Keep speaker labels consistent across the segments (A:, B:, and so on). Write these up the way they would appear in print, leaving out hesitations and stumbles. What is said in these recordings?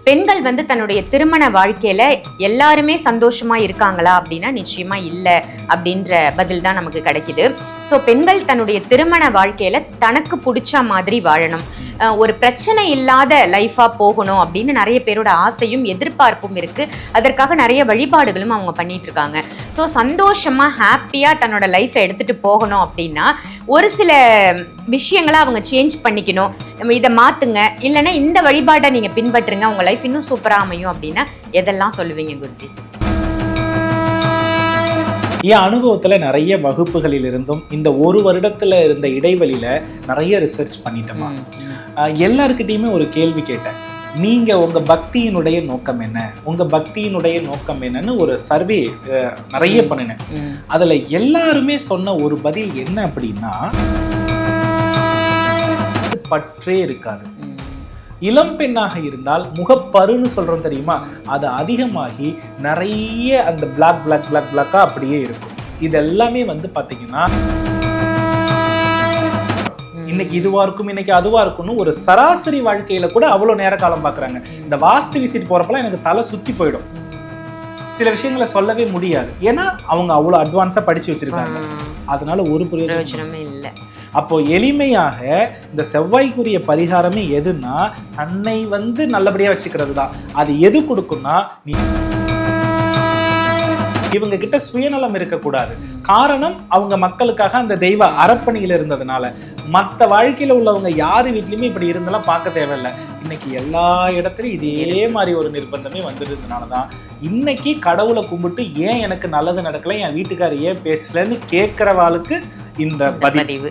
A: பெண்கள் வந்து தன்னுடைய திருமண வாழ்க்கையில எல்லாருமே சந்தோஷமா இருக்காங்களா அப்படின்னா நிச்சயமா இல்லை அப்படின்ற பதில் தான் நமக்கு கிடைக்குது. ஸோ பெண்கள் தன்னுடைய திருமண வாழ்க்கையில தனக்கு பிடிச்ச மாதிரி வாழணும், ஒரு பிரச்சனை இல்லாத லைஃபா போகணும் அப்படின்னு நிறைய பேரோட ஆசையும் எதிர்பார்ப்பும் இருக்கு. அதற்காக நிறைய வழிபாடுகளும் அவங்க பண்ணிட்டு இருக்காங்க. ஸோ சந்தோஷமா ஹாப்பியா தன்னோட லைஃப்பை எடுத்துட்டு போகணும் அப்படின்னா ஒரு சில விஷயங்களை அவங்க சேஞ்ச் பண்ணிக்கணும். நம்ம இதை மாத்துங்க, இல்லைன்னா இந்த வழிபாட்டை நீங்க பின்பற்றுங்க, உங்க லைஃப் இன்னும் சூப்பரா அமையும் அப்படின்னா எதெல்லாம் சொல்லுவீங்க குருஜி?
B: என் அனுபவத்துல நிறைய வகுப்புகளில் இருந்தும் இந்த ஒரு வருடத்துல இருந்த இடைவெளியில நிறைய ரிசர்ச் பண்ணிட்டோமா. எல்லாருக்கிட்டையுமே ஒரு கேள்வி கேட்டேன், நீங்க உங்க பக்தியினுடைய நோக்கம் என்ன, உங்க பக்தியினுடைய நோக்கம் என்னன்னு ஒரு சர்வே நிறைய பண்ணினேன். அதுல எல்லாருமே சொன்ன ஒரு பதில் என்ன அப்படின்னா, பற்றே இருக்காது. இளம் பெண்ணாக இருந்தால் முகப்பருன்னு சொல்றோம் தெரியுமா, அது அதிகமாகி நிறைய அந்த பிளாக்கா அப்படியே இருக்கும். இது எல்லாமே வந்து பாத்தீங்கன்னா இன்னைக்கு இதுவா இருக்கும், இன்னைக்கு அதுவா இருக்கும்னு ஒரு சராசரி வாழ்க்கையில கூட அவ்வளவு நேர காலம் பாக்குறாங்க. இந்த வாஸ்து விசிட் போறப்பெல்லாம் எனக்கு தலை சுத்தி போயிடும். சில விஷயங்களை சொல்லவே முடியாது, ஏன்னா அவங்க அவ்வளவு அட்வான்ஸா படிச்சு வச்சிருக்காங்க. அதனால ஒரு பிரயோஜனமே இல்லை. அப்போ எளிமையாக இந்த செவ்வாய்க்குரிய பரிகாரமே எதுன்னா, தன்னை வந்து நல்லபடியா வச்சுக்கிறது தான். அது எது கொடுக்கும்னா, நீ இவங்க கிட்ட சுயநலம் இருக்கக்கூடாது. காரணம், அவங்க மக்களுக்காக அந்த தெய்வ அறப்பணியில இருந்ததுனால. மற்ற வாழ்க்கையில உள்ளவங்க யாரு வீட்லயுமே இப்படி இருந்தெல்லாம் பார்க்க தேவையில்லை. இன்னைக்கு எல்லா இடத்துலயும் இதே மாதிரி ஒரு நிர்பந்தமே வந்துருந்ததுனாலதான் இன்னைக்கு கடவுளை கும்பிட்டு ஏன் எனக்கு நல்லது நடக்கல, என் வீட்டுக்காரர் ஏன் பேசலன்னு கேட்கிறவாளுக்கு இந்த பதிவு.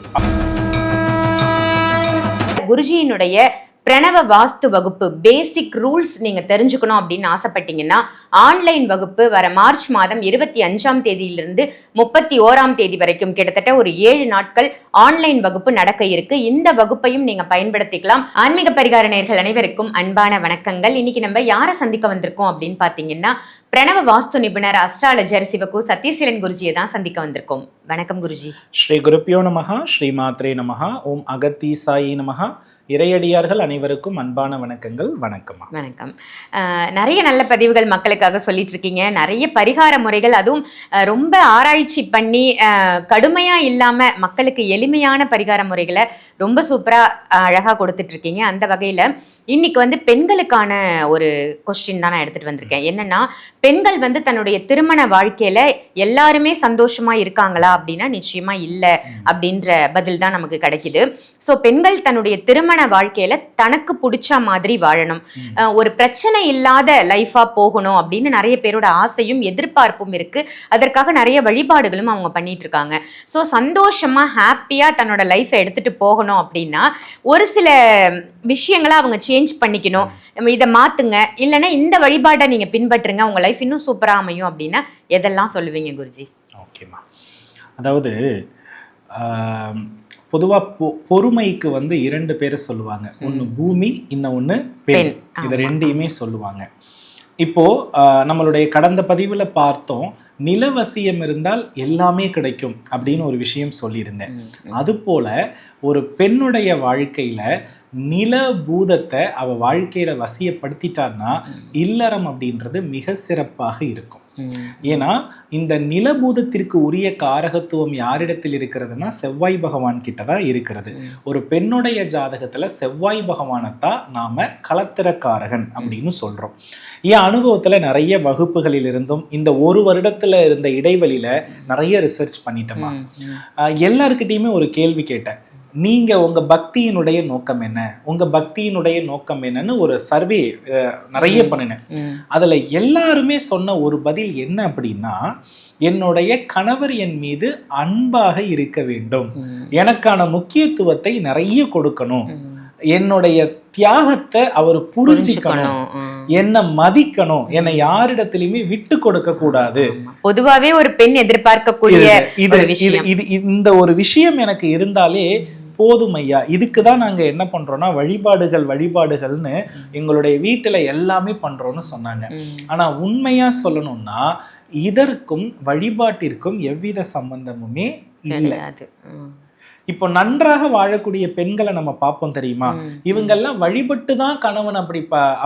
A: குருஜியினுடைய பிரணவ வாஸ்து வகுப்பு பேசிக் ரூல்ஸ் நீங்க தெரிஞ்சுக்கணும் அப்படின்னு ஆசைப்பட்டீங்கன்னா ஆன்லைன் வகுப்பு வர மார்ச் மாதம் 25ஆம் தேதியிலிருந்து 31ஆம் தேதி வரைக்கும் கிட்டத்தட்ட ஒரு 7 நாட்கள் ஆன்லைன் வகுப்பு நடக்க இருக்கு. இந்த வகுப்பையும் நீங்க பயன்படுத்திக்கலாம். ஆன்மீக பரிகார நேயர்கள் அனைவருக்கும் அன்பான வணக்கங்கள். இன்னைக்கு நம்ம யாரை சந்திக்க வந்திருக்கோம் அப்படின்னு பாத்தீங்கன்னா, பிரணவ வாஸ்து நிபுணர் அஸ்ட்ராலஜர் சிவகு சத்யசீலன் குருஜியை தான் சந்திக்க வந்திருக்கோம். வணக்கம் குருஜி.
B: ஸ்ரீ குருப்பியோ நமஹா, ஸ்ரீ மாத்ரே நமஹா, ஓம் அகத்தீசாயி நமஹா. இறையடியார்கள் அனைவருக்கும் அன்பான வணக்கங்கள். வணக்கம்மா.
A: வணக்கம். நிறைய நல்ல பதிவுகள் மக்களுக்காக சொல்லிட்டு இருக்கீங்க. நிறைய பரிகார முறைகள், அதுவும் ரொம்ப ஆராய்ச்சி பண்ணி கடுமையா இல்லாம மக்களுக்கு எளிமையான பரிகார முறைகளை ரொம்ப சூப்பரா அழகா கொடுத்துட்டு இருக்கீங்க. அந்த வகையில இன்னைக்கு வந்து பெண்களுக்கான ஒரு கொஸ்டின் தான் நான் எடுத்துட்டு வந்திருக்கேன். என்னன்னா, பெண்கள் வந்து தன்னுடைய திருமண வாழ்க்கையில எல்லாருமே சந்தோஷமா இருக்காங்களா அப்படின்னா நிச்சயமா இல்லை அப்படின்ற பதில் தான் நமக்கு கிடைக்குது. ஸோ பெண்கள் தன்னுடைய திருமண வாழ்க்கையில தனக்கு பிடிச்ச மாதிரி வாழணும், ஒரு பிரச்சனை இல்லாத லைஃபா போகணும் அப்படின்னு நிறைய பேரோட ஆசையும் எதிர்பார்ப்பும் இருக்கு. அதற்காக நிறைய வழிபாடுகளும் அவங்க பண்ணிட்டு இருக்காங்க. ஸோ சந்தோஷமா ஹாப்பியா தன்னோட லைஃப்பை எடுத்துட்டு போகணும் அப்படின்னா ஒரு சில விஷயங்களை அவங்க சேஞ்ச் பண்ணிக்கணும். நம்ம இதை மாத்துங்க, இல்லைன்னா இந்த வழிபாட்டை நீங்க பின்பற்றுங்க, உங்க லைஃப் இன்னும் சூப்பரா அமையும் அப்படின்னா எதெல்லாம் சொல்லுவீங்க குருஜி?
B: ஓகேம்மா. அதாவது பொதுவாக பொறுமைக்கு வந்து 2 பேரை சொல்லுவாங்க. ஒன்று பூமி, இன்னொன்று பெண். இது ரெண்டையுமே சொல்லுவாங்க. இப்போ நம்மளுடைய கடந்த பதிவில் பார்த்தோம், நிலவசியம் இருந்தால் எல்லாமே கிடைக்கும் அப்படின்னு ஒரு விஷயம் சொல்லியிருந்தேன். அதுபோல ஒரு பெண்ணுடைய வாழ்க்கையில நில பூதத்தை அவ வாழ்க்கையில வசியப்படுத்திட்டான்னா இல்லறம் அப்படின்றது மிக சிறப்பாக இருக்கும். ஏன்னா இந்த நிலபூதத்திற்கு உரிய காரகத்துவம் யாரிடத்தில் இருக்கிறதுனா செவ்வாய் பகவான் கிட்டதான் இருக்கிறது. ஒரு பெண்ணுடைய ஜாதகத்துல செவ்வாய் பகவானைத்தான் நாம களத்திரக்காரகன் அப்படின்னு சொல்றோம். என் அனுபவத்துல நிறைய வகுப்புகளில் இருந்தும் இந்த ஒரு வருடத்துல இருந்த இடைவெளியில நிறைய ரிசர்ச் பண்ணிட்டோமா. எல்லாருக்கிட்டையுமே ஒரு கேள்வி கேட்டேன், நீங்க உங்க பக்தியினுடைய நோக்கம் என்ன, உங்க பக்தியினுடைய நோக்கம் என்னன்னு ஒரு சர்வே நிறைய பண்ணினேன். அதுல எல்லாருமே சொன்ன ஒரு பதில் என்ன அப்படின்னா, என்னுடைய கணவர் என் மீது அன்பாக இருக்க வேண்டும், எனக்கான முக்கியத்துவத்தை நிறைய கொடுக்கணும், என்னுடைய தியாகத்தை அவர் புரிஞ்சுக்கணும், என்னை மதிக்கணும், என்னை யாரிடத்திலுமே விட்டு கொடுக்க கூடாது.
A: பொதுவாவே ஒரு பெண் எதிர்பார்க்கக்கூடிய
B: இந்த ஒரு விஷயம் எனக்கு இருந்தாலே போதும் ஐயா. இதுக்குதான் நாங்க என்ன பண்றோம்னா வழிபாடுகள்னு எங்களுடைய வீட்டுல எல்லாமே பண்றோம்னு சொன்னாங்க. ஆனா உண்மையா சொல்லணும்னா இதற்கும் வழிபாட்டிற்கும் எவ்வித சம்பந்தமுமே இல்லை. இப்போ நன்றாக வாழக்கூடிய பெண்களை நம்ம பார்ப்போம் தெரியுமா, இவங்கெல்லாம் வழிபட்டு தான் கணவன்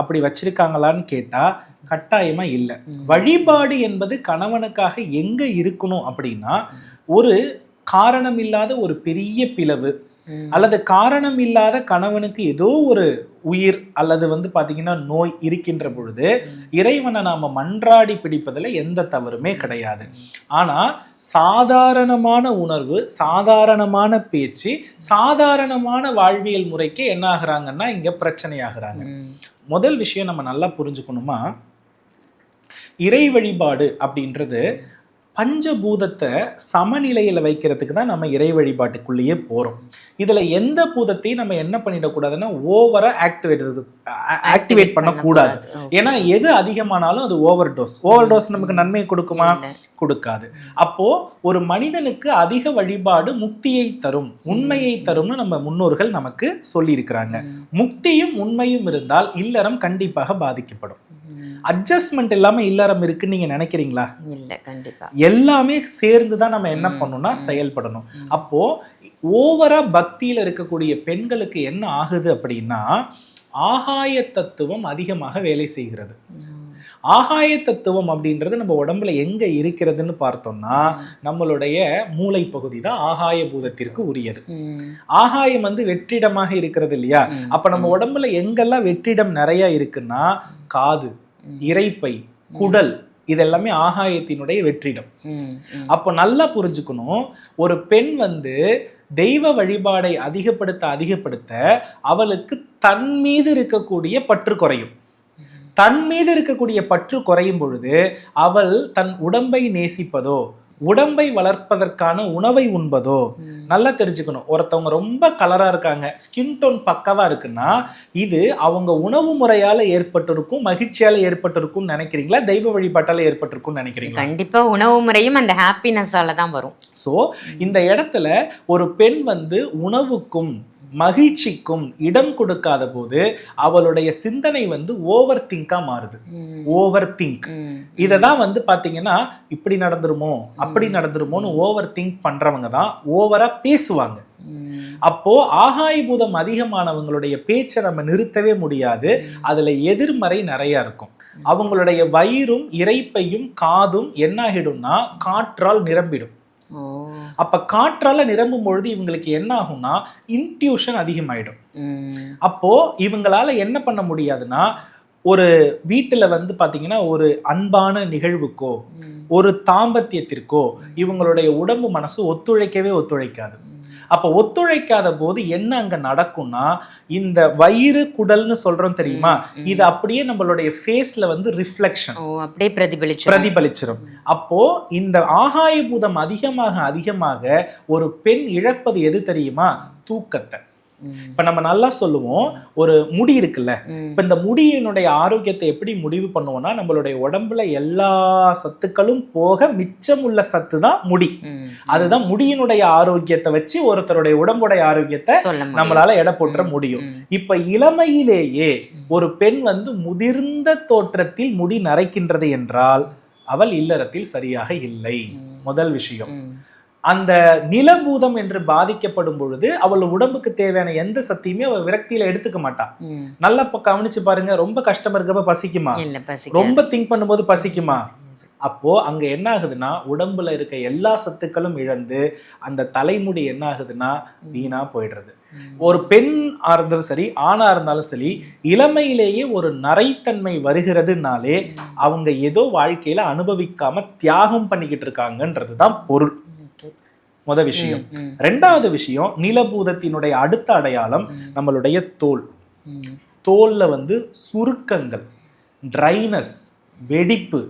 B: அப்படி வச்சிருக்காங்களான்னு கேட்டா கட்டாயமா இல்லை. வழிபாடு என்பது கணவனுக்காக எங்க இருக்கணும் அப்படின்னா, ஒரு காரணம் இல்லாத ஒரு பெரிய பிளவு அல்லது காரணம் இல்லாத கணவனுக்கு ஏதோ ஒரு உயிர் அல்லது பாத்தீங்கன்னா நோய் இருக்கின்ற பொழுது இறைவனை நாம மன்றாடி பிடிப்பதில் எந்த தவறுமே கிடையாது. ஆனா சாதாரணமான உணர்வு, சாதாரணமான பேச்சு, சாதாரணமான வாழ்வியல் முறைக்கு என்ன ஆகுறாங்கன்னா இங்க பிரச்சனை ஆகுறாங்க. முதல் விஷயம் நம்ம நல்லா புரிஞ்சுக்கணுமா, இறை வழிபாடு அப்படின்றது பஞ்சபூதத்தை சமநிலையில வைக்கிறதுக்கு தான் நம்ம இறை வழிபாட்டுக்குள்ளேயே போறோம். இதுல எந்த பூதத்தையும் நம்ம என்ன பண்ணிடக்கூடாதுன்னா ஓவரா ஆக்டிவேட் பண்ணக்கூடாது. ஏன்னா எது அதிகமானாலும் அது ஓவர் டோஸ் நமக்கு நன்மையை கொடுக்குமா? கொடுக்காது. அப்போ ஒரு மனிதனுக்கு அதிக வழிபாடு முக்தியை தரும், உண்மையை தரும்னு நம்ம முன்னோர்கள் நமக்கு சொல்லி இருக்கிறாங்க. முக்தியும் உண்மையும் இருந்தால் இல்லறம் கண்டிப்பாக பாதிக்கப்படும். அட்ஜஸ்ட்மெண்ட் இல்லாம இல்லறம் இருக்குன்னு நீங்க நினைக்கிறீங்களா? இல்ல, கண்டிப்பா எல்லாமே சேர்ந்துதான் நம்ம என்ன பண்ணணும்னா செயல்படணும். அப்போ ஓவரா பக்தியில இருக்கக்கூடிய பெண்களுக்கு என்ன ஆகுது அப்படின்னா, ஆகாய தத்துவம் அதிகமாக வேலை செய்கிறது. ஆகாய தத்துவம் அப்படின்றது நம்ம உடம்புல எங்க இருக்கிறதுன்னு பார்த்தோம்னா, நம்மளுடைய மூளை பகுதி தான் ஆகாய பூதத்திற்கு உரியது. ஆகாயம் வெற்றிடமாக இருக்கிறது இல்லையா? அப்ப நம்ம உடம்புல எங்கெல்லாம் வெற்றிடம் நிறைய இருக்குன்னா, காது, இரைப்பை, குடல், இதெல்லாமே ஆகாயத்தினுடைய வெற்றிடம். அப்போ நல்லா புரிஞ்சுக்கணும், ஒரு பெண் தெய்வ வழிபாடை அதிகப்படுத்த அவளுக்கு தன் மீது இருக்கக்கூடிய பற்று குறையும். தன் மீது இருக்கக்கூடிய பற்று குறையும் பொழுது அவள் தன் உடம்பை நேசிப்பதோ, உடம்பை வளர்ப்பதற்கான உணவை உண்பதோ, நல்லா தெரிஞ்சுக்கணும். ஒருத்தவங்க ரொம்ப கலரா இருக்காங்க, ஸ்கின் டோன் பக்கவா இருக்குன்னா இது அவங்க உணவு முறையால ஏற்பட்டிருக்கும், மகிழ்ச்சியால ஏற்பட்டிருக்கும் நினைக்கிறீங்களா, தெய்வ வழிபாட்டால ஏற்பட்டிருக்கும் நினைக்கிறீங்களா?
A: கண்டிப்பா உணவு முறையும் அந்த ஹாப்பினஸால தான் வரும்.
B: சோ இந்த இடத்துல ஒரு பெண் உணவுக்கும் மகிழ்ச்சிக்கும் இடம் கொடுக்காத போது அவளுடைய சிந்தனை ஓவர் திங்கா மாறுது. ஓவர் திங்க் இததான் பாத்தீங்கன்னா இப்படி நடந்துருமோ அப்படி நடந்துருமோன்னு ஓவர் திங்க் பண்றவங்க தான் ஓவரா பேசுவாங்க. அப்போ ஆகாய பூதம் அதிகமானவங்களுடைய பேச்சை நம்ம நிறுத்தவே முடியாது. அதுல எதிர்மறை நிறைய இருக்கும். அவங்களுடைய வயிறும் இரைப்பையும் காதும் என்ன ஆகிடும்னா காற்றால் நிரம்பிடும். அப்ப காற்றால நிரம்பும் பொழுது இவங்களுக்கு என்ன ஆகும்னா இன்ட்யூஷன் அதிகமாயிடும். அப்போ இவங்களால என்ன பண்ண முடியாதுன்னா, ஒரு வீட்டுல பாத்தீங்கன்னா ஒரு அன்பான நிகழ்வுக்கோ ஒரு தாம்பத்தியத்திற்கோ இவங்களுடைய உடம்பு மனசு ஒத்துழைக்காது. அப்ப ஒத்துழைக்காத போது என்ன அங்க நடக்கும்னா, இந்த வயிறு குடல்னு சொல்றோம் தெரியுமா, இது அப்படியே நம்மளுடைய ஃபேஸ்ல ரிஃப்ளெக்ஷன்
A: அப்படியே பிரதிபலிச்சிரும்.
B: அப்போ இந்த ஆகாய பூதம் அதிகமாக ஒரு பெண் இழப்பது எது தெரியுமா? தூக்கத்தை. இப்ப நம்ம நல்லா சொல்லுவோம், ஒரு முடி இருக்குல்ல, இப்ப இந்த முடியினுடைய ஆரோக்கியத்தை எப்படி முடிவு பண்ணுவோம்னா, நம்மளுடைய உடம்புல எல்லா சத்துக்களும் போக மிச்சம் உள்ள சத்து தான் முடி. அதுதான் முடியினுடைய ஆரோக்கியத்தை வச்சு ஒருத்தருடைய உடம்புடைய ஆரோக்கியத்தை நம்மளால எடை போட்டுற முடியும். இப்ப இளமையிலேயே ஒரு பெண் முதிர்ந்த தோற்றத்தில் முடி நரைக்கின்றது என்றால் அவள் இல்லறத்தில் சரியாக இல்லை. முதல் விஷயம். அந்த நிலபூதம் என்று பாதிக்கப்படும் பொழுது அவள் உடம்புக்கு தேவையான எந்த சக்தியுமே அவள் விரக்தியில எடுத்துக்க மாட்டான். நல்லா கவனிச்சு பாருங்க, ரொம்ப கஷ்டமா இருக்கப்ப பசிக்குமா? ரொம்ப திங்க் பண்ணும்போது பசிக்குமா? அப்போ அங்க என்ன ஆகுதுன்னா, உடம்புல இருக்க எல்லா சத்துக்களும் இழந்து அந்த தலைமுடி என்ன ஆகுதுன்னா வீணா போயிடுறது. ஒரு பெண் இருந்தாலும் சரி, ஆணா இருந்தாலும் சரி, இளமையிலேயே ஒரு நரைத்தன்மை வருகிறதுனாலே அவங்க ஏதோ வாழ்க்கையில அனுபவிக்காம தியாகம் பண்ணிக்கிட்டு இருக்காங்கன்றதுதான் பொருள். முதல் விஷயம். ரெண்டாவது விஷயம், நிலபூதத்தினுடைய அடுத்த அடையாளம் நம்மளுடைய தோல். தோல்ல சுருக்கங்கள், ட்ரைனஸ், வெடிப்பு,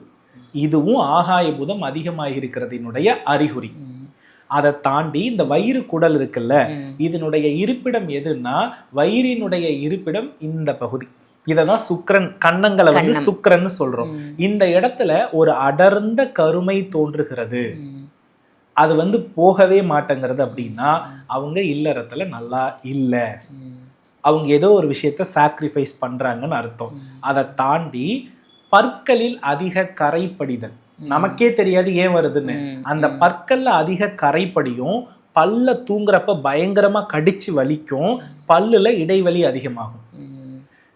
B: இதுவும் ஆகாய பூதம் அதிகமாக இருக்கிறதினுடைய அறிகுறி. அதை தாண்டி இந்த வயிறு குடல் இருக்குல்ல, இதனுடைய இருப்பிடம் எதுன்னா, வயிறினுடைய இருப்பிடம் இந்த பகுதி. இததான் சுக்கிரன், கன்னங்களை சுக்கிரன்னு சொல்றோம். இந்த இடத்துல ஒரு அடர்ந்த கருமை தோன்றுகிறது. அது போகவே மாட்டேங்கிறது அப்படின்னா அவங்க இல்லறத்துல நல்லா இல்லை, அவங்க ஏதோ ஒரு விஷயத்த சாக்ரிஃபைஸ் பண்றாங்கன்னு அர்த்தம். அதை தாண்டி பற்களில் அதிக கரைப்படிதல், நமக்கே தெரியாது ஏன் வருதுன்னு. அந்த பற்கள்ல அதிக கரைப்படியும் பல்ல தூங்குறப்ப பயங்கரமா கடிச்சு வலிக்கும், பல்லுல இடைவெளி அதிகமாகும்.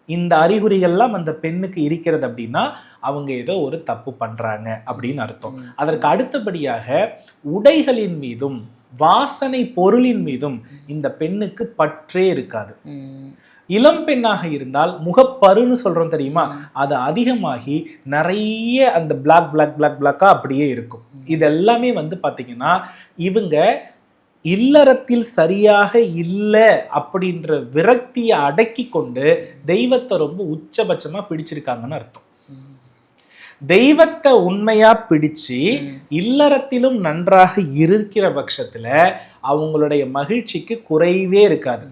B: இந்த அறிகுறிகள்லாம் அந்த பெண்ணுக்கு இருக்கிறது அப்படின்னா அவங்க ஏதோ ஒரு தப்பு பண்றாங்க அப்படின்னு அர்த்தம். அதற்கு அடுத்தபடியாக உடைகளின் மீதும் வாசனை பொருளின் மீதும் இந்த பெண்ணுக்கு பற்றே இருக்காது. இளம் பெண்ணாக இருந்தால் முகப்பருன்னு சொல்றோம் தெரியுமா, அது அதிகமாகி நிறைய அந்த பிளாக்கா அப்படியே இருக்கும். இது எல்லாமே பாத்தீங்கன்னா இவங்க இல்லறத்தில் சரியாக இல்லை அப்படின்ற விரக்தியை அடக்கி கொண்டு தெய்வத்தை ரொம்ப உச்சபட்சமா பிடிச்சிருக்காங்கன்னு அர்த்தம். தெய்வத்தை உண்மையா பிடிச்சு இல்லறத்திலும் நன்றாக இருக்கிற பட்சத்துல அவங்களுடைய மகிழ்ச்சிக்கு குறைவே இருக்காது.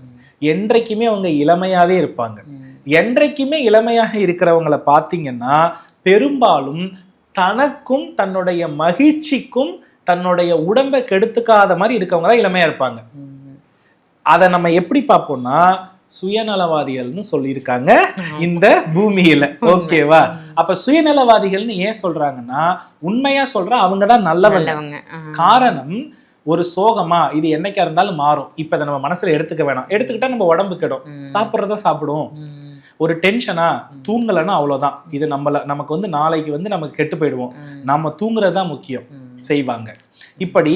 B: என்றைக்குமே அவங்க இளமையாவே இருப்பாங்க. என்றைக்குமே இளமையாக இருக்கிறவங்களை பார்த்தீங்கன்னா பெரும்பாலும் தனக்கும் தன்னுடைய மகிழ்ச்சிக்கும் தன்னுடைய உடம்பை கெடுத்துக்காத மாதிரி இருக்கவங்க தான் இளமையா இருப்பாங்க. அதை நம்ம எப்படி பார்ப்போம்னா சுயநலவாதிகள்னு சொல்லியிருக்காங்க இந்த பூமியில. ஓகேவா? அப்ப சுயநலவாதிகள்னு ஏன் சொல்றாங்கன்னா உண்மையா சொல்ற அவங்கதான் நல்லவங்க. காரணம், ஒரு சோகமா இது என்னைக்கா இருந்தாலும் மாறும், இப்ப நம்ம மனசுல எடுத்துக்க வேணாம், எடுத்துக்கிட்டா நம்ம உடம்பு கெடும், சாப்பிட்றத சாப்பிடுவோம். ஒரு டென்ஷனா தூங்கலைன்னா அவ்வளவுதான், இது நமக்கு நாளைக்கு நமக்கு கெட்டு போயிடுவோம், நம்ம தூங்குறதுதான் முக்கியம் செய்வாங்க. இப்படி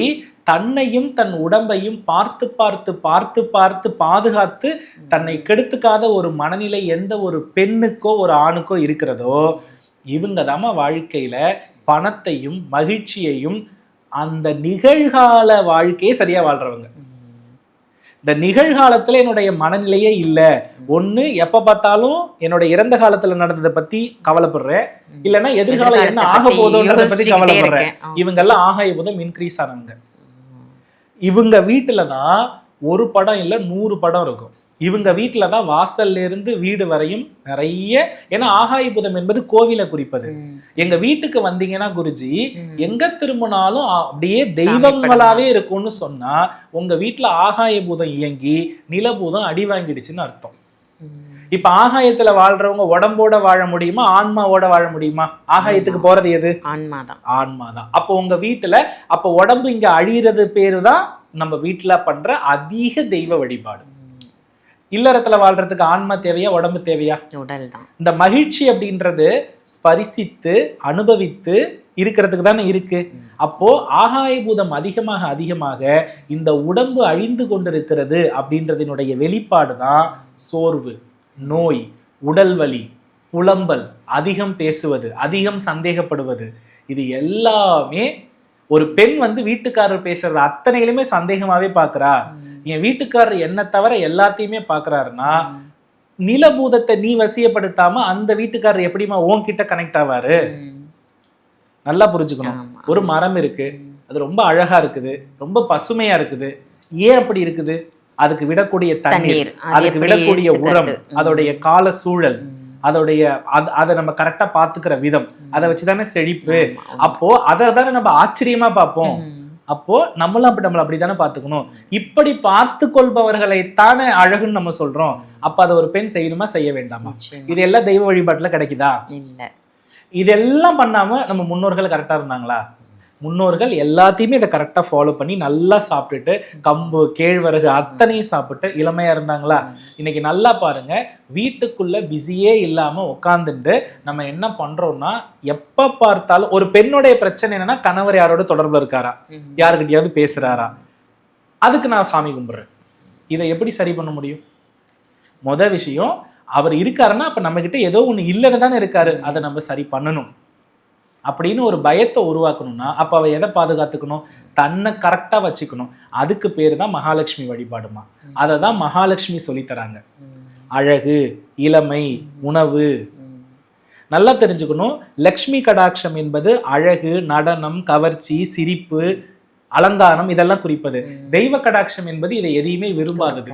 B: தன்னையும் தன் உடம்பையும் பார்த்து பார்த்து பார்த்து பார்த்து பாதுகாத்து தன்னை கெடுத்துக்காத ஒரு மனநிலை எந்த ஒரு பெண்ணுக்கோ ஒரு ஆணுக்கோ இருக்கிறதோ இவங்க தாம வாழ்க்கையில பணத்தையும் மகிழ்ச்சியையும் அந்த நிகழ்கால வாழ்க்கையே சரியா வாழ்றவங்க. இந்த நிகழ்காலத்துல என்னுடைய மனநிலையே இல்லை, ஒண்ணு எப்ப பார்த்தாலும் என்னோட இறந்த காலத்துல நடந்ததை பத்தி கவலைப்படுறேன், இல்லைன்னா எதிர்காலம் என்ன ஆக போதோன்றதை பத்தி கவலைப்படுறேன். இவங்க எல்லாம் ஆகாய பூதம் இன்க்ரீஸ் ஆனவங்க. இவங்க வீட்டுலதான் ஒரு படம் இல்ல 100 படம் இருக்கும். இவங்க வீட்டுல தான் வாசல்ல இருந்து வீடு வரையும் நிறைய, ஏன்னா ஆகாய பூதம் என்பது கோவிலை குறிப்பது. எங்க வீட்டுக்கு வந்தீங்கன்னா குருஜி எங்க திரும்பினாலும் அப்படியே தெய்வங்களாவே இருக்கும்னு சொன்னா உங்க வீட்டுல ஆகாய பூதம் இயங்கி நிலபூதம் அடி வாங்கிடுச்சுன்னு அர்த்தம். இப்ப ஆகாயத்துல வாழ்றவங்க உடம்போட வாழ முடியுமா, ஆன்மாவோட வாழ முடியுமா? ஆகாயத்துக்கு போறது எது? ஆன்மாதான். அப்போ உங்க வீட்டுல அப்ப உடம்பு இங்க அழியிறது பேருதான் நம்ம வீட்டுல பண்ற அதிக தெய்வ வழிபாடு. இல்லறத்துல வாழ்றதுக்கு ஆன்மா தேவையா, உடம்பு தேவையா? உடல் தான். இந்த மகிழ்ச்சி அப்படின்றது ஸ்பரிசித்து அனுபவித்து இருக்கிறதுக்கு தானே இருக்கு. அப்போ ஆகாய பூதம் அதிகமாக அதிகமாக இந்த உடம்பு அழிந்து கொண்டிருக்கிறது அப்படின்றதினுடைய வெளிப்பாடு தான் சோர்வு, நோய், உடல் வலி, புலம்பல், அதிகம் பேசுவது, அதிகம் சந்தேகப்படுவது. இது எல்லாமே ஒரு பெண் வீட்டுக்காரர் பேசுறது அத்தனையிலுமே சந்தேகமாவே பாக்குறா, என் வீட்டுக்காரர் என்ன தவிர எல்லாத்தையுமே பாக்குறாருன்னா நிலபூதத்தை நீ வசியப்படுத்தாம அந்த வீட்டுக்காரர் எப்படிமா உன்கிட்ட கனெக்ட் ஆவாரு? நல்லா புரிஞ்சுக்கணும். ஒரு மரம் இருக்கு, அது ரொம்ப அழகா இருக்குது, ரொம்ப பசுமையா இருக்குது. ஏன் அப்படி இருக்குது? அதுக்கு விடக்கூடிய தண்ணீர், அதுக்கு விடக்கூடிய உரம், அதோடைய கால சூழல், அதோடைய அதை நம்ம கரெக்டா பாத்துக்கிற விதம், அதை வச்சுதானே செழிப்பு. அப்போ அதை தானே நம்ம ஆச்சரியமா பார்ப்போம். அப்போ நம்மளும் நம்மள அப்படித்தானே பார்த்துக்கணும். இப்படி பார்த்து கொள்பவர்களைத்தானே அழகுன்னு நம்ம சொல்றோம். அப்ப அதை ஒரு பெண் செய்யணுமா, செய்ய வேண்டாமா? இதெல்லாம் தெய்வ வழிபாட்டுல கிடைக்குதா? இல்ல. இதெல்லாம் பண்ணாம நம்ம முன்னோர்கள் கரெக்டா இருந்தாங்களா? முன்னோர்கள் எல்லாத்தையுமே இதை கரெக்டாக ஃபாலோ பண்ணி நல்லா சாப்பிட்டுட்டு கம்பு கேழ்வரகு அத்தனையும் சாப்பிட்டு இளமையா இருந்தாங்களா? இன்னைக்கு நல்லா பாருங்க, வீட்டுக்குள்ள பிஸியே இல்லாம உட்காந்துட்டு நம்ம என்ன பண்றோம்னா எப்ப பார்த்தாலும் ஒரு பெண்ணுடைய பிரச்சனை என்னன்னா கணவர் யாரோட தொடர்புல இருக்காரா, யாருக்கிட்டையாவது பேசுறாரா, அதுக்கு நான் சாமி கும்பிடுறேன். இதை எப்படி சரி பண்ண முடியும்? மொதல் விஷயம், அவர் இருக்காருன்னா அப்ப நம்ம கிட்ட ஏதோ ஒண்ணு இல்லைன்னு தானே இருக்காரு, அதை நம்ம சரி பண்ணணும் அப்படின்னு ஒரு பயத்தை உருவாக்கணும்னா அப்ப அவ எதை பாதுகாத்துக்கணும்? தன்னை கரெக்டா வச்சுக்கணும். அதுக்கு பேரு தான் மகாலட்சுமி வழிபாடுமா. அதை தான் மகாலட்சுமி சொல்லித்தராங்க. அழகு, இளமை, உணவு. நல்லா தெரிஞ்சுக்கணும், லக்ஷ்மி கடாட்சம் என்பது அழகு, நடனம், கவர்ச்சி, சிரிப்பு, அலங்காரம் இதெல்லாம் குறிப்பது. தெய்வ கடாட்சம் என்பது இதை எதையுமே விரும்பாதது.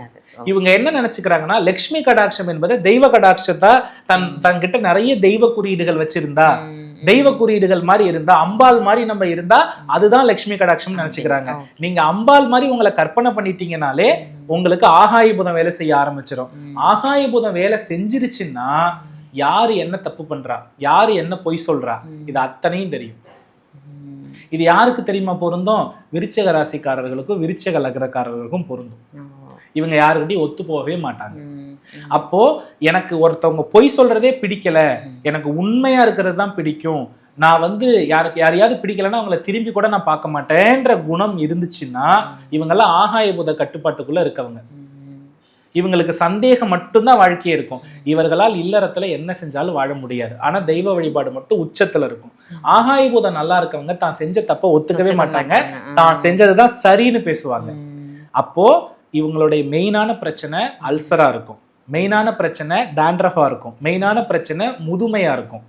B: இவங்க என்ன நினைச்சுக்கிறாங்கன்னா லக்ஷ்மி கடாட்சம் என்பது தெய்வ கடாட்சத்தா தன்கிட்ட நிறைய தெய்வ குறியீடுகள் வச்சிருந்தா, தெய்வ குறியீடுகள் மாதிரி இருந்தா, அம்பாள் மாதிரி நம்ம இருந்தா அதுதான் லட்சுமி கடாட்சம் நினைச்சுக்கிறாங்க. நீங்க அம்பாள் மாதிரி உங்களை கற்பனை பண்ணிட்டீங்கனாலே உங்களுக்கு ஆகாய பூதம் வேலை செய்ய ஆரம்பிச்சிடும். ஆகாய பூதம் வேலை செஞ்சிருச்சுன்னா யாரு என்ன தப்பு பண்றா, யாரு என்ன பொய் சொல்றா, இது அத்தனையும் தெரியும். இது யாருக்கு தெரியுமா பொருந்தும்? விருச்சிக ராசிக்காரர்களுக்கும் விருச்சிக லக்னக்காரர்களுக்கும் பொருந்தும். இவங்க யாருக்கிட்டையும் ஒத்து போகவே மாட்டாங்க. அப்போ எனக்கு ஒருத்தவங்க பொய் சொல்றதே பிடிக்கல, எனக்கு உண்மையா இருக்கிறது தான் பிடிக்கும், நான் வந்து யாரையாவது பிடிக்கலன்னா அவங்கள திரும்பி கூட நான் பார்க்க மாட்டேன்ற குணம் இருந்துச்சுன்னா இவங்கெல்லாம் ஆகாய பூத கட்டுப்பாட்டுக்குள்ள இருக்கவங்க. இவங்களுக்கு சந்தேகம் மட்டும்தான் வாழ்க்கையே இருக்கும். இவர்களால் இல்லறத்துல என்ன செஞ்சாலும் வாழ முடியாது. ஆனா தெய்வ வழிபாடு மட்டும் உச்சத்துல இருக்கும். ஆகாய பூதம் நல்லா இருக்கவங்க தான் செஞ்ச தப்ப ஒத்துக்கவே மாட்டாங்க, தான் செஞ்சதுதான் சரின்னு பேசுவாங்க. அப்போ இவங்களுடைய மெயினான பிரச்சனை அல்சரா இருக்கும், மெயினான பிரச்சனை டாண்ட்ரஃபா இருக்கும், மெயினான பிரச்சனை முதுமையா இருக்கும்.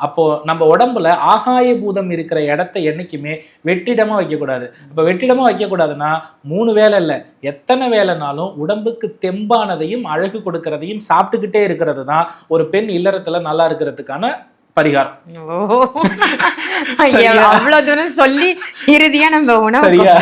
B: அப்போ நம்ம உடம்புல ஆகாய பூதம் இருக்கிற இடத்த என்னைக்குமே வெற்றிடமா வைக்கக்கூடாது. இப்போ வெற்றிடமா வைக்கக்கூடாதுன்னா 3 வேலை இல்லை, எத்தனை வேலைனாலும் உடம்புக்கு தெம்பானதையும் அழகு கொடுக்கறதையும் சாப்பிட்டுக்கிட்டே இருக்கிறது தான் ஒரு பெண் இல்லறத்துல நல்லா இருக்கிறதுக்கான பரிகாரம்.
A: அவ்வளவு தூரம் சொல்லி இறுதியா நம்ம உணவு.
B: சரியா?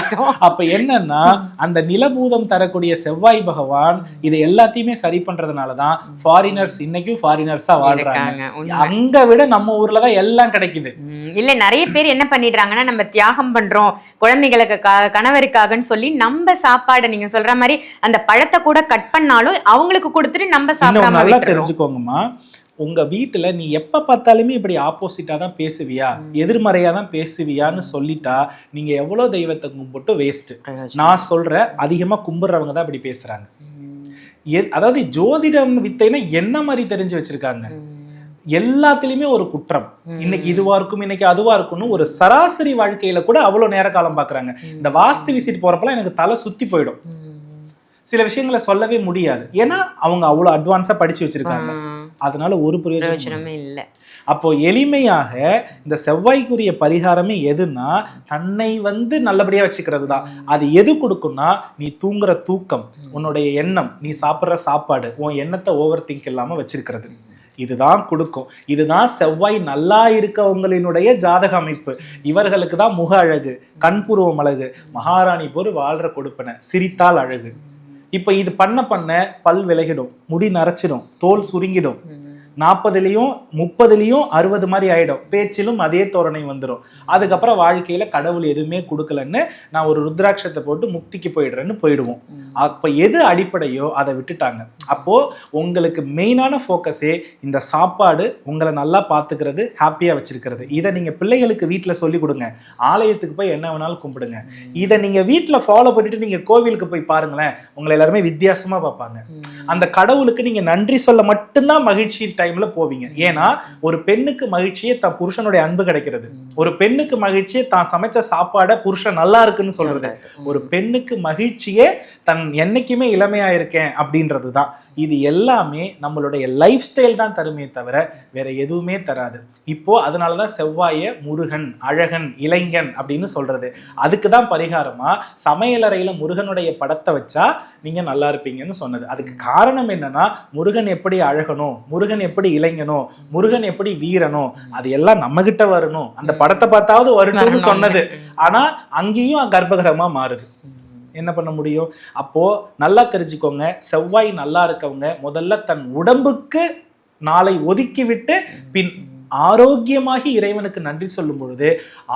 B: அப்ப என்னன்னா அந்த நிலபூதம் தரக்கூடிய செவ்வாய் பகவான் இது எல்லாத்தையுமே சரி பண்றதுனாலதான் ஃபாரினர்ஸ் இன்னைக்கும் ஃபாரினர்ஸா வாழ்றாங்க. அங்க விட நம்ம ஊர்லதான் எல்லாம் கிடைக்குது.
A: இல்ல நிறைய பேர் என்ன பண்ணிடுறாங்கன்னா, நம்ம தியாகம் பண்றோம் குழந்தைகளுக்கு கணவருக்காகன்னு சொல்லி நம்ம சாப்பாடு நீங்க சொல்ற மாதிரி அந்த பழத்தை கூட கட் பண்ணாலும் அவங்களுக்கு கொடுத்துட்டு நம்ம சாப்பிடாம.
B: நல்லா தெரிஞ்சுக்கோங்கம்மா, உங்க வீட்டுல நீ எப்ப பார்த்தாலுமே இப்படி ஆப்போசிட்டா தான் பேசுவியா, எதிர்மறையா தான் பேசுவியான்னு சொல்லிட்டா நீங்க எவ்வளவு தெய்வத்தை கும்பிட்டு வேஸ்ட். நான் சொல்ற அதிகமா கும்பிடுறவங்க தான் இப்படி பேசுறாங்க. அதாவது ஜோதிடம் வித்தைன்னா என்ன மாதிரி தெரிஞ்சு வச்சிருக்காங்க, எல்லாத்துலயுமே ஒரு குற்றம். இன்னைக்கு இதுவா இருக்கும், இன்னைக்கு அதுவா இருக்கும்னு ஒரு சராசரி வாழ்க்கையில கூட அவ்வளவு நேர காலம் பாக்குறாங்க. இந்த வாஸ்து விசிட் போறப்பெல்லாம் எனக்கு தலை சுத்தி போயிடும். சில விஷயங்களை சொல்லவே முடியாது, ஏன்னா அவங்க அவ்வளவு அட்வான்ஸா படிச்சு வச்சிருக்காங்க. அதனால ஒரு பிரயோஜனமே இல்லை. அப்போ எளிமையாக இந்த செவ்வாய்க்குரிய பரிகாரமே எதுன்னா தன்னை வந்து நல்லபடியா வச்சுக்கிறது தான். அது எது கொடுக்கும்னா நீ தூங்குற தூக்கம், உன்னுடைய எண்ணம், நீ சாப்பிட்ற சாப்பாடு, உன் எண்ணத்தை ஓவர் திங்க் இல்லாம வச்சிருக்கிறது, இதுதான் கொடுக்கும். இதுதான் செவ்வாய் நல்லா இருக்கவங்களினுடைய ஜாதக அமைப்பு. இவர்களுக்கு தான் முக அழகு, கண்பூர்வம் அழகு, மகாராணி போர் வாழ்ற கொடுப்பன, சிரித்தால் அழகு. இப்ப இது பண்ண பண்ண பல் விலகிடும், முடி நரைச்சிடும், தோல் சுருங்கிடும், 40லையும் 30லையும் 60 மாதிரி ஆயிடும், பேச்சிலும் அதே தோரணை வந்துடும். அதுக்கப்புறம் வாழ்க்கையில கடவுள் எதுவுமே கொடுக்கலன்னு நான் ஒரு ருத்ராட்சத்தை போட்டு முக்திக்கு போயிடுறேன்னு போயிடுவோம். அப்ப எது அடிப்படையோ அதை விட்டுட்டாங்க. அப்போ உங்களுக்கு மெயினான ஃபோக்கஸே இந்த சாப்பாடு, உங்களை நல்லா பார்த்துக்கிறது, ஹாப்பியா வச்சிருக்கிறது. இதை நீங்க பிள்ளைகளுக்கு வீட்டுல சொல்லி கொடுங்க. ஆலயத்துக்கு போய் என்ன வேணாலும் கும்பிடுங்க. இதை நீங்க வீட்டுல ஃபாலோ பண்ணிட்டு நீங்க கோவிலுக்கு போய் பாருங்களேன், உங்களை எல்லாருமே வித்தியாசமா பார்ப்பாங்க. அந்த கடவுளுக்கு நீங்க நன்றி சொல்ல மட்டும்தான் மகிழ்ச்சி டைம்ல போவீங்க. ஏன்னா ஒரு பெண்ணுக்கு மகிழ்ச்சியே தான் புருஷனுடைய அன்பு கிடைக்கிறது, ஒரு பெண்ணுக்கு மகிழ்ச்சியே தான் சமைச்ச சாப்பாட புருஷன் நல்லா இருக்குன்னு சொல்றது, ஒரு பெண்ணுக்கு மகிழ்ச்சியே தன் என்னைக்குமே இளமையா இருக்கேன் அப்படின்றது தான். இது எல்லாமே நம்மளுடைய லைஃப் ஸ்டைல் தான் தருமே தவிர வேற எதுவுமே தராது. இப்போ அதனாலதான் செவ்வாய முருகன், அழகன், இளைஞன் அப்படின்னு சொல்றது. அதுக்கு தான் பரிகாரமா சமையலறையில முருகனுடைய படத்தை வச்சா நீங்க நல்லா இருப்பீங்கன்னு சொன்னது. அதுக்கு காரணம் என்னன்னா முருகன் எப்படி அழகனோ, முருகன் எப்படி இளைஞனோ, முருகன் எப்படி வீரனோ அது எல்லாம் நம்ம கிட்ட வரணும், அந்த படத்தை பார்த்தாவது வரணும்னு சொன்னது. ஆனா அங்கேயும் கர்ப்பகிரகமா மாறுது. என்ன பண்ண முடியும்? அப்போ நல்லா தெரிஞ்சுக்கோங்க, செவ்வாய் நல்லா இருக்கவங்க முதல்ல தன் உடம்புக்கு நாளை ஒதுக்கி விட்டு பின் ஆரோக்கியமாகி இறைவனுக்கு நன்றி சொல்லும் பொழுது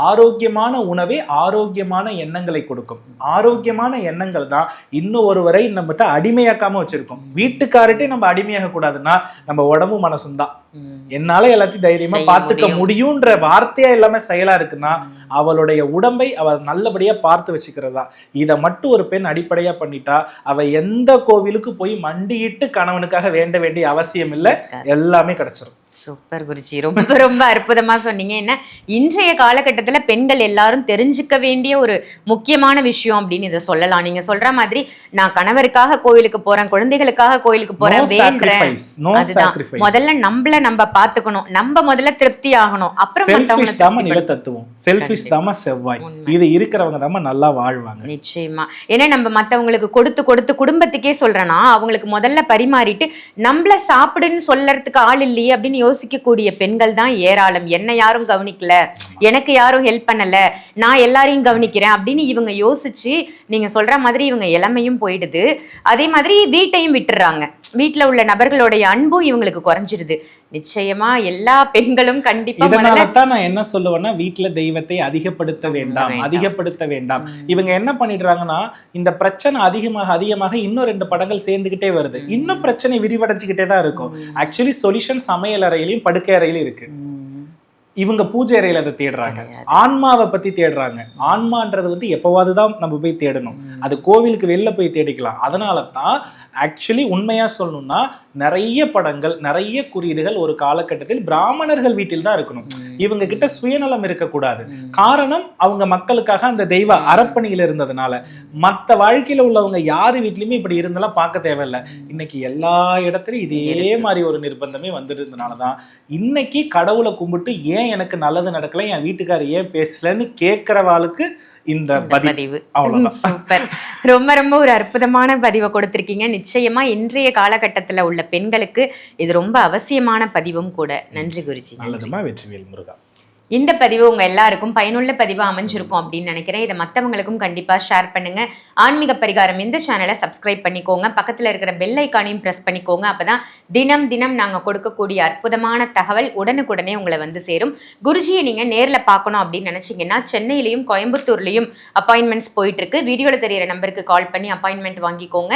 B: ஆரோக்கியமான உணவே ஆரோக்கியமான எண்ணங்களை கொடுக்கும். ஆரோக்கியமான எண்ணங்கள் தான் இன்னும் ஒருவரை நம்மகிட்ட அடிமையாக்காம வச்சிருக்கோம். வீட்டுக்காரட்டே நம்ம அடிமையாக கூடாதுன்னா நம்ம உடம்பு மனசும் தான். என்னால எல்லாத்தையும் தைரியமா பார்த்துக்க முடியும்ன்ற வார்த்தையா எல்லாமே செயலா இருக்குன்னா அவளுடைய உடம்பை அவள் நல்லபடியா பார்த்து வச்சுக்கிறதா. இதை மட்டும் ஒரு பெண் அடிப்படையா பண்ணிட்டா அவ எந்த கோவிலுக்கு போய் மண்டியிட்டு கணவனுக்காக வேண்ட வேண்டிய அவசியம் இல்லை, எல்லாமே கிடைச்சிடும்.
A: சூப்பர் குருஜி, ரொம்ப ரொம்ப அற்புதமா சொன்னீங்க. என்ன இன்றைய காலகட்டத்துல பெண்கள் எல்லாரும் தெரிஞ்சுக்க வேண்டிய ஒரு முக்கியமான விஷயம் அப்படின்னு இதை சொல்லலாம். நீங்க சொல்ற மாதிரி நான் கணவருக்காக கோயிலுக்கு போறேன், குழந்தைகளுக்காக கோயிலுக்கு போறேன், வேண்டேன். அதுதான் முதல்ல நம்மள நம்ம பாத்துக்கணும், நம்ம முதல்ல திருப்தி ஆகணும், அப்புறம்
B: செவ்வாய் இது இருக்கிறவங்க தான் நல்லா வாழ்வாங்க.
A: நிச்சயமா. ஏன்னா நம்ம மத்தவங்களுக்கு கொடுத்து கொடுத்து குடும்பத்துக்கே சொல்றேன்னா அவங்களுக்கு முதல்ல பரிமாறிட்டு நம்மள சாப்பிடுன்னு சொல்லறதுக்கு ஆள் இல்லையே அப்படின்னு யோசிக்கக்கூடிய பெண்கள் தான் ஏராளம். என்ன யாரும் கவனிக்கல, எனக்கு யாரும் ஹெல்ப் பண்ணல, நான் எல்லாரையும் கவனிக்கிறேன் அப்படின்னு இவங்க யோசிச்சு நீங்க சொல்ற மாதிரி இவங்க இளமையும் போயிடுது, அதே மாதிரி வீட்டையும் விட்டுறாங்க. வீட்டுல உள்ள நபர்களுடைய அன்பும் இவங்களுக்கு குறைஞ்சிருது. நிச்சயமா எல்லா பெண்களும் கண்டிப்பா
B: இதனாலதான் நான் என்ன சொல்லுவேன்னா, வீட்டுல தெய்வத்தை அதிகப்படுத்த வேண்டாம். இவங்க என்ன பண்ணிடுறாங்கன்னா, இந்த பிரச்சனை அதிகமாக இன்னும் 2 படங்கள் சேர்ந்துகிட்டே வருது. இன்னும் பிரச்சனை விரிவடைஞ்சுக்கிட்டே தான் இருக்கும். ஆக்சுவலி சொல்யூஷன் சமையல் அறையிலையும் படுக்கை அறையிலும் இருக்கு. இவங்க பூஜை அறையில அதை தேடுறாங்க. ஆன்மாவை பத்தி தேடுறாங்க. ஆன்மான்றது வந்து எப்பவாதுதான் நம்ம போய் தேடணும். அது கோவிலுக்கு வெளில போய் தேடிக்கலாம். அதனால தான் ஆக்சுவலி உண்மையா சொல்லணும்னா நிறைய படங்கள், நிறைய குறியீடுகள் ஒரு காலகட்டத்தில் பிராமணர்கள் வீட்டில் தான் இருக்கணும். இவங்க கிட்ட சுயநலம் இருக்கக்கூடாது. காரணம், அவங்க மக்களுக்காக அந்த தெய்வ அறப்பணியில இருந்ததுனால. மற்ற வாழ்க்கையில உள்ளவங்க யாரு வீட்லயுமே இப்படி இருந்தெல்லாம் பார்க்க தேவையில்லை. இன்னைக்கு எல்லா இடத்துலயும் இதே மாதிரி ஒரு நிர்பந்தமே வந்துருந்ததுனாலதான் இன்னைக்கு கடவுளை கும்பிட்டு ஏன் எனக்கு நல்லது நடக்கல, என் வீட்டுக்காரர் ஏன் பேசலன்னு கேட்கிறவாளுக்கு இந்த பதிவு.
A: சூப்பர். ரொம்ப ரொம்ப ஒரு அற்புதமான பதிவை கொடுத்திருக்கீங்க. நிச்சயமா இன்றைய காலகட்டத்துல உள்ள பெண்களுக்கு இது ரொம்ப அவசியமான பதிவும் கூட. நன்றி குருஜி.
B: நல்லதுமா. வெற்றிவேல் முருகா.
A: இந்த பதிவு உங்க எல்லாருக்கும் பயனுள்ள பதிவா அமைஞ்சிருக்கும் அப்படின்னு நினைக்கிறேன். இதை மற்றவங்களுக்கும் கண்டிப்பா ஷேர் பண்ணுங்க. ஆன்மீக பரிகாரம் இந்த சேனலை சப்ஸ்கிரைப் பண்ணிக்கோங்க. பக்கத்துல இருக்கிற பெல் ஐக்கானையும் பிரஸ் பண்ணிக்கோங்க. அப்பதான் தினம் தினம் நாங்க கொடுக்கக்கூடிய அற்புதமான தகவல் உடனுக்குடனே உங்களை வந்து சேரும். குருஜியை நீங்க நேர்ல பார்க்கணும் அப்படின்னு நினைச்சீங்கன்னா சென்னையிலையும் கோயம்புத்தூர்லயும் அப்பாயின்மெண்ட்ஸ் போயிட்டு இருக்கு. வீடியோல தெரியிற நம்பருக்கு கால் பண்ணி அப்பாயின்மெண்ட் வாங்கிக்கோங்க.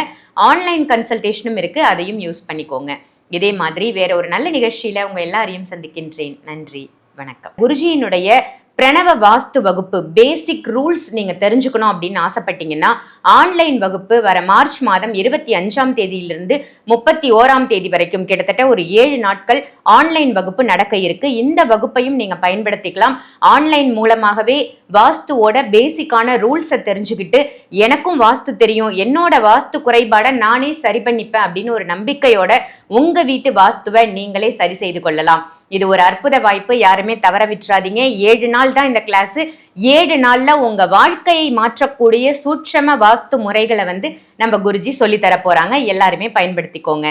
A: ஆன்லைன் கன்சல்டேஷனும் இருக்கு, அதையும் யூஸ் பண்ணிக்கோங்க. இதே மாதிரி வேற ஒரு நல்ல நிகழ்ச்சியில உங்க எல்லாரையும் சந்திக்கின்றேன். நன்றி, வணக்கம். குருஜியினுடைய பிரணவ வாஸ்து வகுப்பு பேசிக் ரூல்ஸ் நீங்க தெரிஞ்சுக்கணும் அப்படின்னு ஆசைப்பட்டீங்கன்னா ஆன்லைன் வகுப்பு வர மார்ச் மாதம் 25ஆம் தேதியிலிருந்து 31ஆம் தேதி வரைக்கும் கிட்டத்தட்ட ஒரு 7 நாட்கள் ஆன்லைன் வகுப்பு நடக்க இருக்கு. இந்த வகுப்பையும் நீங்க பயன்படுத்திக்கலாம். ஆன்லைன் மூலமாகவே வாஸ்துவோட பேசிக்கான ரூல்ஸை தெரிஞ்சுக்கிட்டு எனக்கும் வாஸ்து தெரியும், என்னோட வாஸ்து குறைபாடை நானே சரி பண்ணிப்பேன் அப்படின்னு ஒரு நம்பிக்கையோட உங்க வீட்டு வாஸ்துவை நீங்களே சரி செய்து கொள்ளலாம். இது ஒரு அற்புத வாய்ப்பு, யாருமே தவற விட்டுறாதீங்க. 7 நாள் தான் இந்த கிளாஸ். 7 நாள்ல உங்க வாழ்க்கையை மாற்றக்கூடிய சூட்சம வாஸ்து முறைகளை வந்து நம்ம குருஜி சொல்லி தர போறாங்க. எல்லாருமே பயன்படுத்திக்கோங்க.